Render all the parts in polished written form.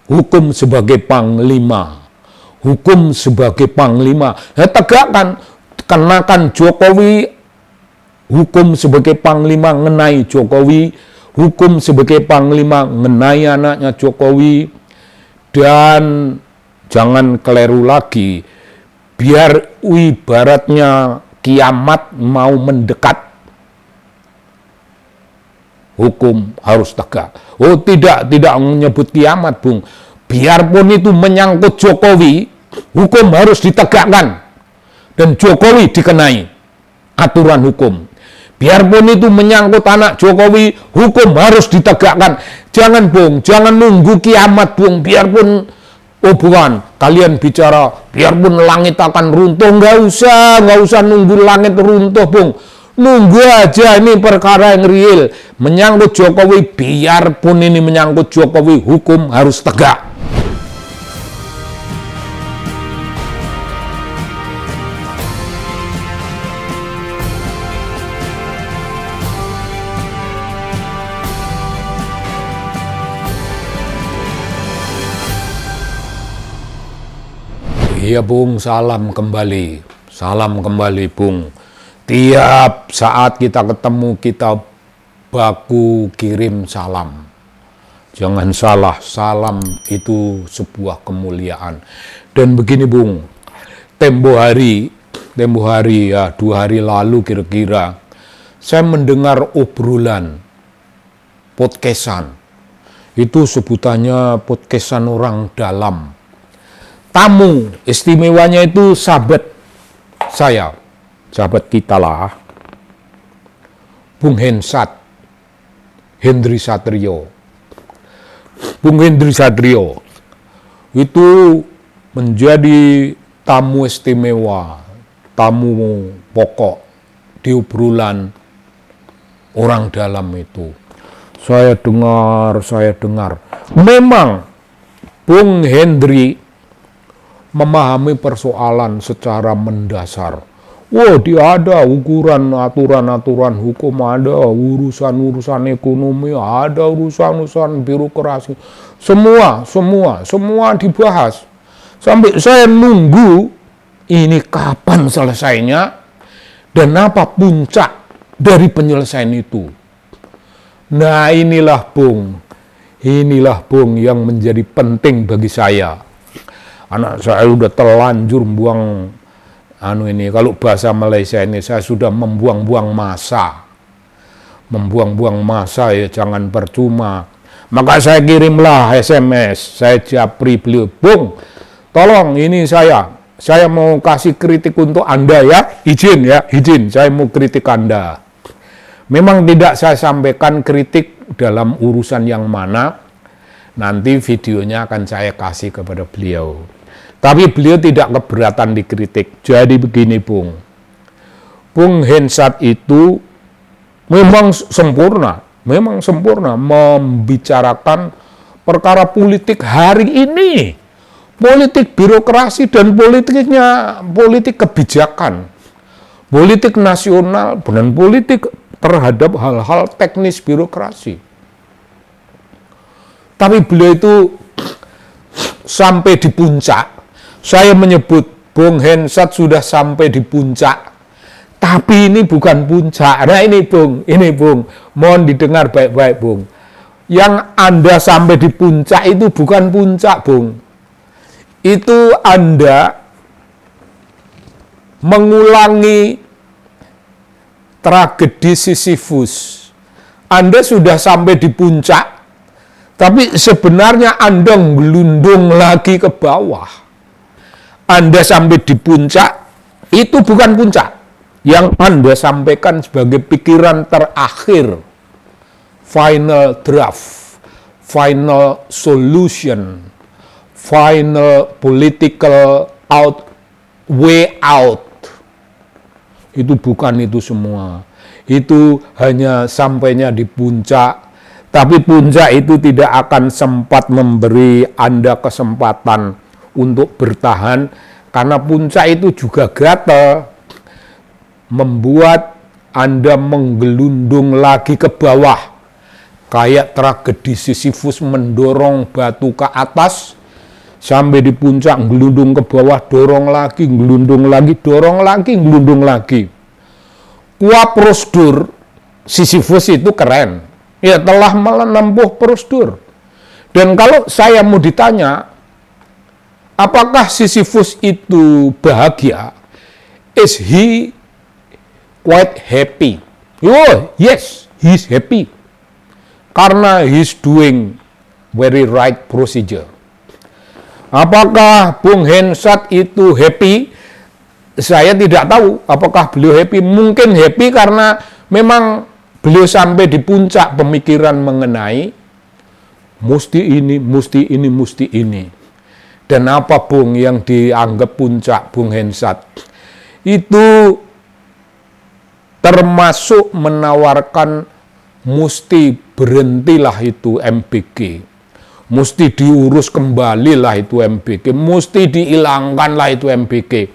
hukum sebagai panglima. Hukum sebagai panglima. Ya, tegakkan, kenakan Jokowi, hukum sebagai panglima ngenai Jokowi, hukum sebagai panglima ngenai anaknya Jokowi, dan jangan keliru lagi, biar ibaratnya kiamat mau mendekat, hukum harus tegak. Oh tidak menyebut kiamat, Bung. Biarpun itu menyangkut Jokowi, hukum harus ditegakkan dan Jokowi dikenai aturan hukum. Biarpun itu menyangkut anak Jokowi, hukum harus ditegakkan. Jangan, Bung, jangan nunggu kiamat, Bung. Biarpun, oh bukan, kalian bicara, biarpun langit akan runtuh, nggak usah nunggu langit runtuh, Bung. Nunggu aja, ini perkara yang real. Menyangkut Jokowi, biarpun ini menyangkut Jokowi, hukum harus tegak. Iya, Bung, salam kembali, Bung. Tiap saat kita ketemu, kita baku kirim salam. Jangan salah, salam itu sebuah kemuliaan. Dan begini, Bung, tempo hari ya 2 hari lalu kira-kira, saya mendengar obrolan podcastan. Itu sebutannya podcastan orang dalam. Tamu istimewanya itu sahabat saya, sahabat kita lah, Bung Hendry Satrio. Bung Hendry Satrio itu menjadi tamu istimewa, tamu pokok di obrolan orang dalam itu. Saya dengar. Memang Bung Hendry memahami persoalan secara mendasar. Wah, dia ada ukuran aturan-aturan hukum, ada urusan-urusan ekonomi, ada urusan-urusan birokrasi. Semua dibahas. Sampai saya nunggu ini kapan selesainya dan apa puncak dari penyelesaian itu. Nah, inilah Bung yang menjadi penting bagi saya. Anak saya udah terlanjur buang ini, kalau bahasa Malaysia ini, saya sudah membuang-buang masa ya, jangan percuma. Maka saya kirimlah SMS, saya japri beliau, Bung, tolong ini saya mau kasih kritik untuk Anda ya, izin, saya mau kritik Anda. Memang tidak saya sampaikan kritik dalam urusan yang mana, nanti videonya akan saya kasih kepada beliau. Tapi beliau tidak keberatan dikritik. Jadi begini, Bung Hensat itu memang sempurna membicarakan perkara politik hari ini. Politik birokrasi dan politik kebijakan. Politik nasional dan politik terhadap hal-hal teknis birokrasi. Tapi beliau itu sampai di puncak. Saya menyebut Bung Hensat sudah sampai di puncak. Tapi ini bukan puncak. Nah ini Bung, mohon didengar baik-baik, Bung. Yang Anda sampai di puncak itu bukan puncak, Bung. Itu Anda mengulangi tragedi Sisyphus. Anda sudah sampai di puncak, tapi sebenarnya Anda gelundung lagi ke bawah. Anda sampai di puncak, itu bukan puncak. Yang Anda sampaikan sebagai pikiran terakhir, final draft, final solution, final political way out. Itu bukan itu semua. Itu hanya sampainya di puncak. Tapi puncak itu tidak akan sempat memberi Anda kesempatan untuk bertahan, karena puncak itu juga gatal, membuat Anda menggelundung lagi ke bawah Kayak tragedi Sisyphus mendorong batu ke atas, sampai di puncak, gelundung ke bawah, dorong lagi, gelundung lagi, dorong lagi, gelundung lagi. Prosedur Sisyphus itu keren. Ya, telah menempuh prosedur. Dan kalau saya mau ditanya, apakah Sisyphus itu bahagia? Is he quite happy? Oh, yes, he's happy. Karena he's doing very right procedure. Apakah Bung Hensat itu happy? Saya tidak tahu apakah beliau happy. Mungkin happy karena memang beliau sampai di puncak pemikiran mengenai mesti ini, mesti ini, mesti ini. Dan apa Bung yang dianggap puncak Bung Hensat? Itu termasuk menawarkan mesti berhentilah itu MBG. Mesti diurus kembalilah itu MBG. Mesti dihilangkanlah itu MBG.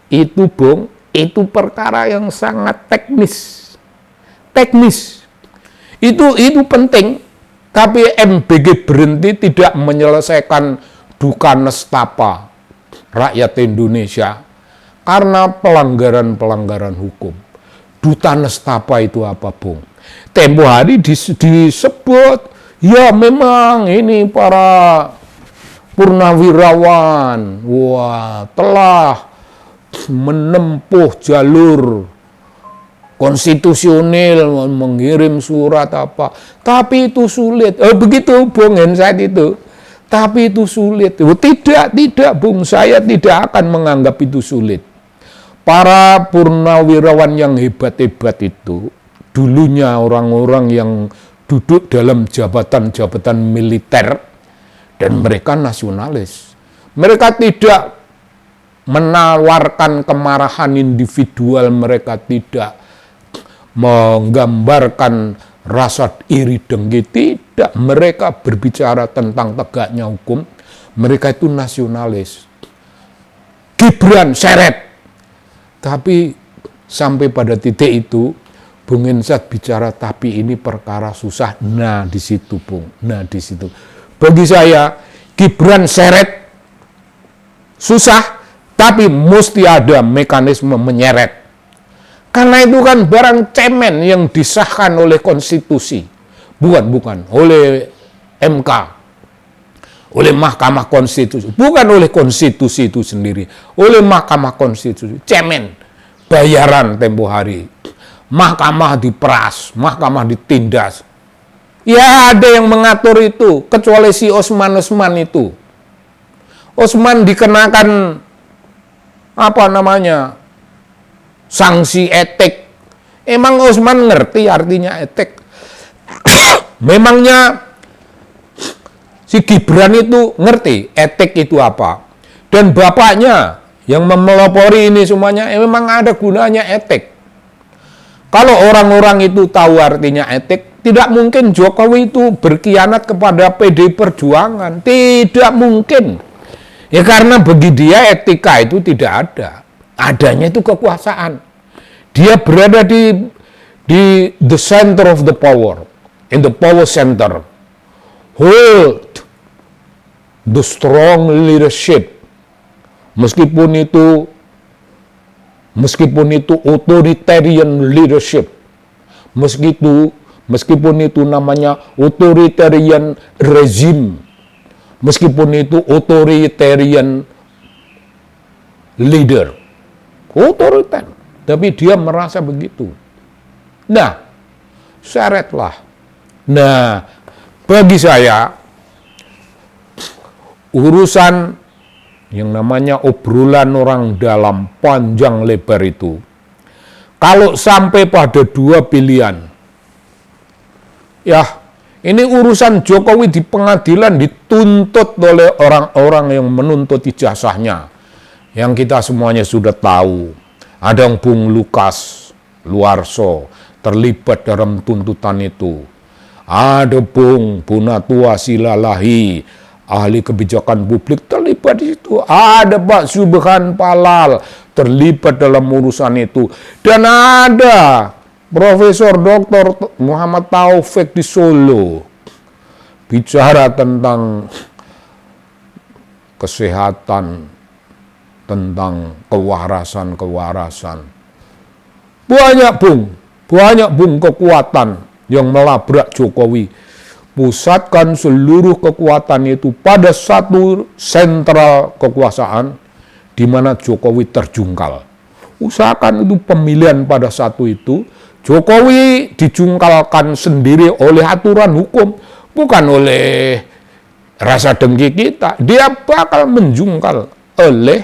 Itu Bung, itu perkara yang sangat teknis. Teknis. Itu penting. Tapi MBG berhenti tidak menyelesaikan duka nestapa rakyat Indonesia karena pelanggaran-pelanggaran hukum. Duta nestapa itu apa Bung? Tempo hari disebut, ya memang ini para purnawirawan, wah telah menempuh jalur konstitusional, mengirim surat apa, tapi itu sulit. Begitu Bung Hensat itu, tapi itu sulit. Tidak Bung, saya tidak akan menganggap itu sulit. Para purnawirawan yang hebat-hebat itu, dulunya orang-orang yang duduk dalam jabatan-jabatan militer, dan mereka nasionalis. Mereka tidak menawarkan kemarahan individual, mereka tidak menggambarkan rasa iri dengki, tidak. Mereka berbicara tentang tegaknya hukum, mereka itu nasionalis. Gibran seret. Tapi sampai pada titik itu, Bung Hensat bicara, tapi ini perkara susah. Nah, di situ, Bung. Nah, di situ. Bagi saya, Gibran seret susah, tapi mesti ada mekanisme menyeret. Karena itu kan barang cemen yang disahkan oleh konstitusi. Bukan, oleh MK. Oleh Mahkamah Konstitusi. Bukan oleh konstitusi itu sendiri. Oleh Mahkamah Konstitusi. Cemen. Bayaran tempo hari. Mahkamah diperas, mahkamah ditindas. Ya ada yang mengatur itu, kecuali si Osman itu. Osman dikenakan sanksi etik. Emang Osman ngerti artinya etik? Memangnya si Gibran itu ngerti etik itu apa? Dan bapaknya yang memelopori ini semuanya, memang ada gunanya etik. Kalau orang-orang itu tahu artinya etik, tidak mungkin Jokowi itu berkhianat kepada PD Perjuangan. Tidak mungkin. Ya karena bagi dia etika itu tidak ada. Adanya itu kekuasaan. Dia berada di the center of the power. In the power center. Hold the strong leadership. Meskipun itu authoritarian leadership, meskipun itu namanya authoritarian regime, meskipun itu authoritarian leader, otoriter, tapi dia merasa begitu. Nah, syaratlah. Nah, bagi saya urusan yang namanya obrolan orang dalam panjang lebar itu, kalau sampai pada dua pilihan, ya ini urusan Jokowi di pengadilan dituntut oleh orang-orang yang menuntut ijazahnya, yang kita semuanya sudah tahu. Ada Bung Lukas Luarso terlibat dalam tuntutan itu. Ada Bung Bunatua Silalahi, ahli kebijakan publik, terlibat di situ. Ada Pak Subhan Palal terlibat dalam urusan itu. Dan ada Profesor Dr. Muhammad Taufik di Solo bicara tentang kesehatan, tentang kewarasan. Banyak bung kekuatan yang melabrak Jokowi. Pusatkan seluruh kekuatan itu pada satu sentral kekuasaan di mana Jokowi terjungkal. Usahakan itu pemilihan pada satu itu, Jokowi dijungkalkan sendiri oleh aturan hukum, bukan oleh rasa dengki kita. Dia bakal menjungkal oleh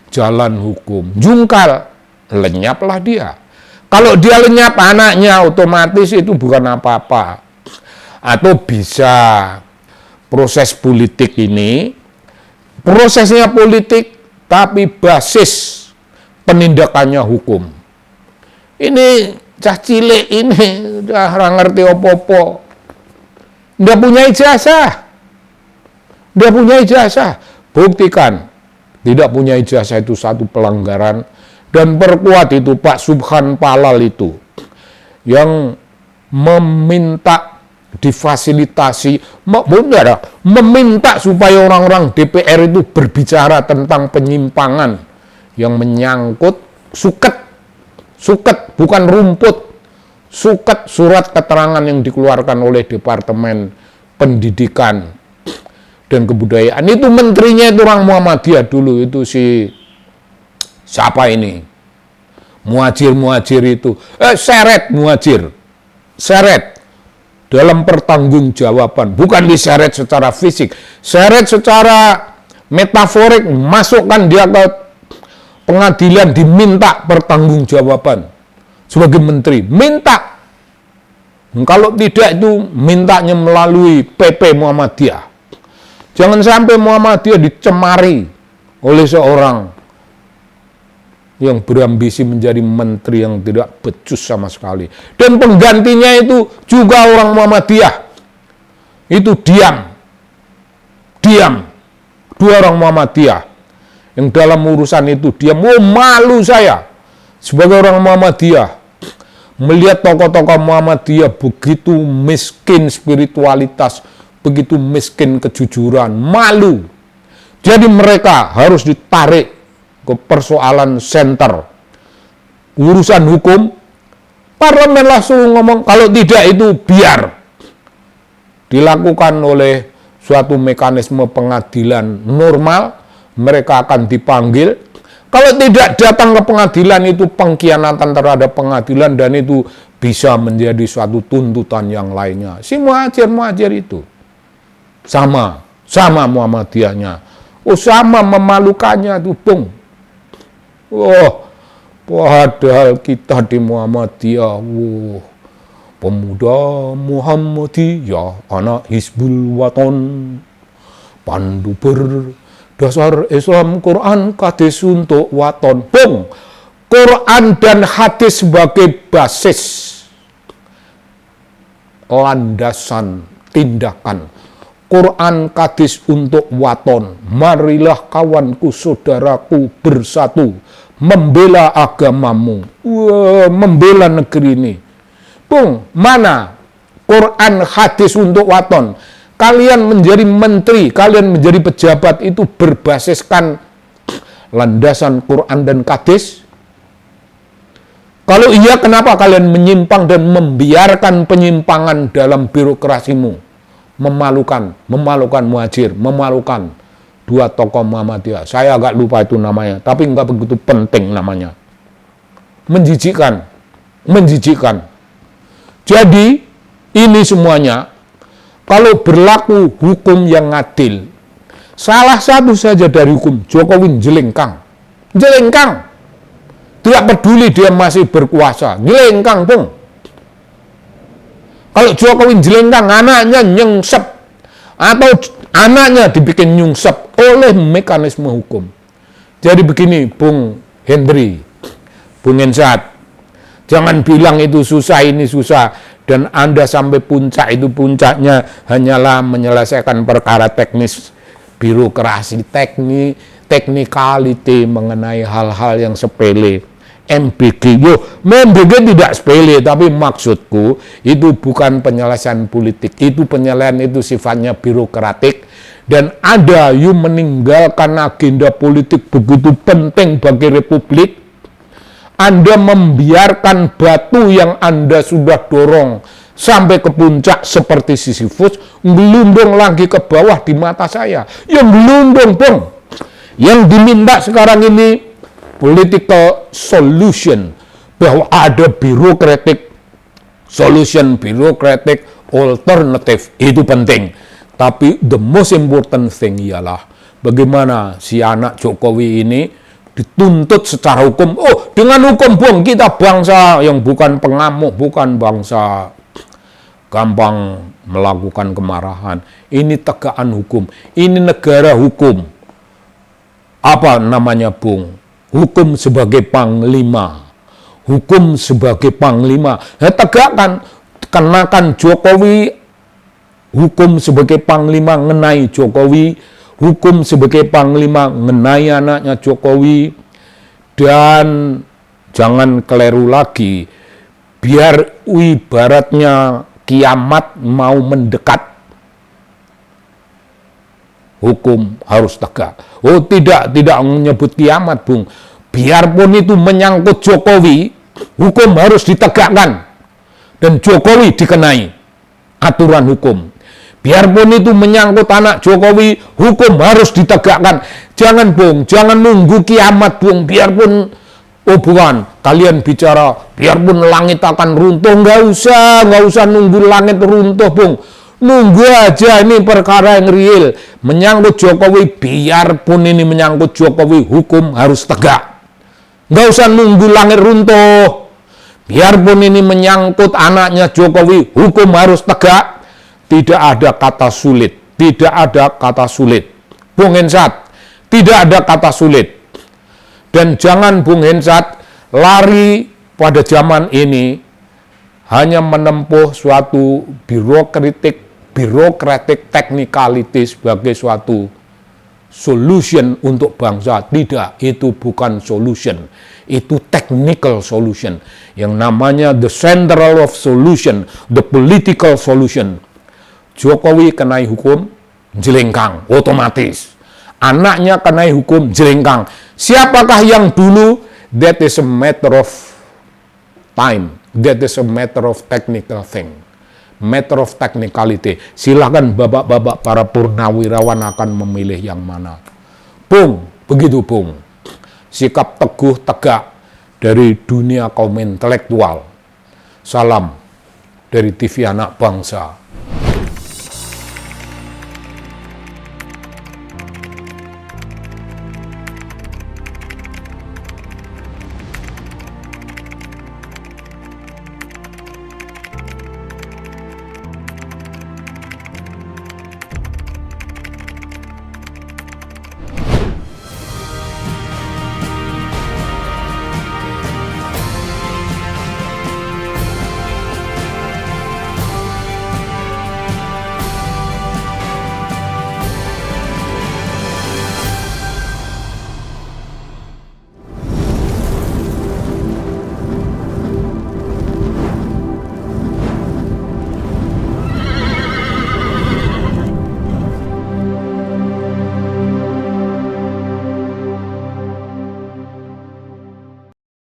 jalan hukum. Jungkal, lenyaplah dia. Kalau dia lenyap, anaknya otomatis itu bukan apa-apa. Atau bisa proses politik ini, prosesnya politik, tapi basis penindakannya hukum. Ini cah cilik ini udah ngerti opo-opo. Dia punya ijazah. Buktikan tidak punya ijazah itu satu pelanggaran, dan perkuat itu Pak Subhan Palal itu yang meminta difasilitasi, meminta supaya orang-orang DPR itu berbicara tentang penyimpangan yang menyangkut suket bukan rumput, suket surat keterangan yang dikeluarkan oleh Departemen Pendidikan dan Kebudayaan. Itu menterinya itu orang Muhammadiyah dulu, itu si siapa ini? Muhajir itu. Seret dalam pertanggungjawaban, bukan diseret secara fisik, seret secara metaforik, masukkan dia ke pengadilan, diminta pertanggungjawaban sebagai menteri, minta. Kalau tidak itu mintanya melalui PP Muhammadiyah. Jangan sampai Muhammadiyah dicemari oleh seorang yang berambisi menjadi menteri yang tidak becus sama sekali. Dan penggantinya itu juga orang Muhammadiyah. Itu diam. Dua orang Muhammadiyah yang dalam urusan itu diam. Oh, malu saya sebagai orang Muhammadiyah melihat tokoh-tokoh Muhammadiyah begitu miskin spiritualitas, begitu miskin kejujuran, malu. Jadi mereka harus ditarik ke persoalan senter urusan hukum. Parlemen langsung ngomong, kalau tidak itu biar dilakukan oleh suatu mekanisme pengadilan normal, mereka akan dipanggil. Kalau tidak datang ke pengadilan, itu pengkhianatan terhadap pengadilan, dan itu bisa menjadi suatu tuntutan yang lainnya. Si muhajir itu sama Muhammadiyahnya. Oh, sama memalukannya tuh, Bung. Oh, padahal kita di Muhammadiyah, pemuda Muhammadiyah, anak Hizbul Waton, pandu berdasar Islam, Quran, hadis untuk waton. Bung, Quran dan hadis sebagai basis landasan tindakan. Quran, hadis untuk waton. Marilah kawanku, saudaraku, bersatu membela agamamu, membela negeri ini. Bung, mana Quran, hadis untuk waton? Kalian menjadi menteri, kalian menjadi pejabat itu berbasiskan landasan Quran dan hadis? Kalau iya, kenapa kalian menyimpang dan membiarkan penyimpangan dalam birokrasimu? Memalukan muhajir, memalukan dua tokoh Muhammadiyah. Saya agak lupa itu namanya, tapi nggak begitu penting namanya. Menjijikkan. Jadi ini semuanya, kalau berlaku hukum yang adil, salah satu saja dari hukum, Jokowi jelengkang. Tidak peduli dia masih berkuasa, jelengkang, Bung. Kalau Jokowi jelengkang, anaknya nyengsep, atau anaknya dibikin nyungsep oleh mekanisme hukum. Jadi begini, Bung Hendri, Bung Hensat, jangan bilang itu susah, ini susah, dan Anda sampai puncak itu puncaknya hanyalah menyelesaikan perkara teknis, birokrasi, teknikality mengenai hal-hal yang sepele. MBG. MBG tidak sepele, tapi maksudku itu bukan penyelesaian politik, itu penyelesaian itu sifatnya birokratik, dan ada meninggalkan agenda politik begitu penting bagi Republik. Anda membiarkan batu yang Anda sudah dorong sampai ke puncak seperti Sisyphus, gelundung lagi ke bawah di mata saya. Yang gelundung, Bung. Yang diminta sekarang ini political solution, bahwa ada birokratik solution, birokratik alternatif, itu penting. Tapi the most important thing ialah bagaimana si anak Jokowi ini dituntut secara hukum. Oh, dengan hukum, Bung, kita bangsa yang bukan pengamuk, bukan bangsa gampang melakukan kemarahan. Ini tegakan hukum, ini negara hukum. Apa namanya, Bung? Hukum sebagai panglima. Hukum sebagai panglima. Tegakkan, kenakan Jokowi, hukum sebagai panglima mengenai Jokowi, hukum sebagai panglima mengenai anaknya Jokowi, dan jangan keliru lagi, biar ibaratnya kiamat mau mendekat, hukum harus tegak. Oh, tidak menyebut kiamat, Bung. Biarpun itu menyangkut Jokowi, hukum harus ditegakkan dan Jokowi dikenai aturan hukum. Biarpun itu menyangkut anak Jokowi, hukum harus ditegakkan. Jangan, Bung, jangan nunggu kiamat, Bung. Biarpun, oh bukan, kalian bicara, biarpun langit akan runtuh, nggak usah nunggu langit runtuh, Bung. Nunggu aja, ini perkara yang real. Menyangkut Jokowi, biarpun ini menyangkut Jokowi, hukum harus tegak. Nggak usah nunggu langit runtuh. Biarpun ini menyangkut anaknya Jokowi, hukum harus tegak. Tidak ada kata sulit, tidak ada kata sulit. Bung Hensat, tidak ada kata sulit. Dan jangan, Bung Hensat, lari pada zaman ini hanya menempuh suatu birokratik technicality sebagai suatu solution untuk bangsa. Tidak, itu bukan solution. Itu technical solution. Yang namanya the central of solution, the political solution. Jokowi kenai hukum, jelengkang, otomatis. Anaknya kenai hukum, jelengkang. Siapakah yang dulu? That is a matter of time. That is a matter of technical thing. Matter of technicality. Silahkan bapak-bapak para purnawirawan akan memilih yang mana. Bung, begitu, Bung. Sikap teguh, tegak dari dunia kaum intelektual. Salam dari TV Anak Bangsa.